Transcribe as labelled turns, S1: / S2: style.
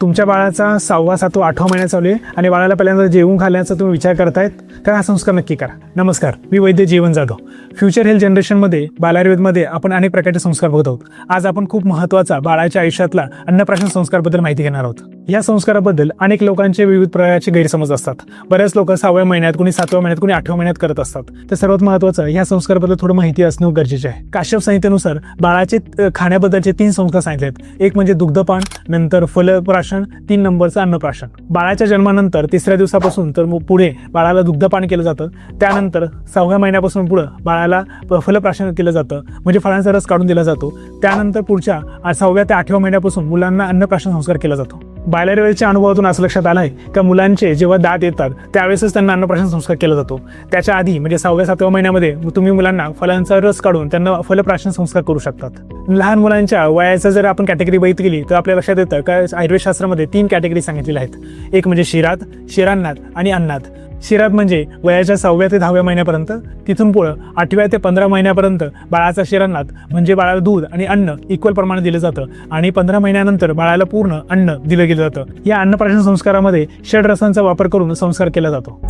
S1: तुमच्या बाळाचा 6वा, 7वा, 8वा महिना चालू आहे आणि बाळाला पहिल्यांदा जेवून घालण्याचा तुम्ही विचार करतायत तर हा संस्कार नक्की करा. नमस्कार, मी वैद्य जीवन जाधव. फ्युचर हेल्थ जनरेशनमध्ये बालायुर्वेदमध्ये आपण अनेक प्रकारचे संस्कार बघत आहोत. आज आपण खूप महत्त्वाचा बाळाच्या आयुष्यातला अन्नप्राशन संस्काराबद्दल माहिती घेणार आहोत. या संस्काराबद्दल अनेक लोकांचे विविध प्रकारचे गैरसमज असतात. बऱ्याच लोक 6व्या महिन्यात, कोणी 7व्या महिन्यात, कोणी 8व्या महिन्यात करत असतात. तर सर्वात महत्त्वाचं या संस्काराबद्दल थोडं माहिती असणं गरजेचे आहे. काश्यप संहितेनुसार बाळाचे खाण्याबद्दलचे 3 संस्कार सांगितले आहेत. एक म्हणजे दुग्धपान, नंतर फलप्राशन, 3 नंबरचं अन्नप्राशन. बाळाच्या जन्मानंतर 3ऱ्या दिवसापासून तर पुढे बाळाला दुग्धपान केलं जातं. त्यानंतर 6व्या महिन्यापासून पुढे बाळाला फलप्राशन केलं जातं, म्हणजे फळांचा रस काढून दिला जातो. त्यानंतर पुढच्या 6व्या ते 8व्या महिन्यापासून मुलांना अन्नप्राशन संस्कार केला जातो. बालायुर्वेदच्या अनुभवातून असं लक्षात आलं आहे का मुलांचे जेव्हा दात येतात त्यावेळेसच त्यांना अन्नप्राशन संस्कार केला जातो. त्याच्या आधी म्हणजे 6व्या 7व्या महिन्यामध्ये तुम्ही मुलांना फळांचा रस काढून त्यांना फलप्राशन संस्कार करू शकतात. लहान मुलांच्या वयाचा जर आपण कॅटेगरी बघितली तर आपल्या लक्षात येतं का आयुर्वेदशास्त्रामध्ये 3 कॅटेगरी सांगितलेल्या आहेत. एक म्हणजे शिरात, शिरान्नात आणि अन्नात. शिरात म्हणजे वयाच्या 6व्या ते 10व्या महिन्यापर्यंत, तिथून पुढं 8व्या ते 15 महिन्यापर्यंत बाळाचा शिरान्नात म्हणजे बाळाला दूध आणि अन्न इक्वल प्रमाणात दिलं जातं आणि 15 महिन्यानंतर बाळाला पूर्ण अन्न दिलं गेलं जातं. या अन्नप्राशन संस्कारामध्ये षड रसांचा वापर करून संस्कार केला जातो.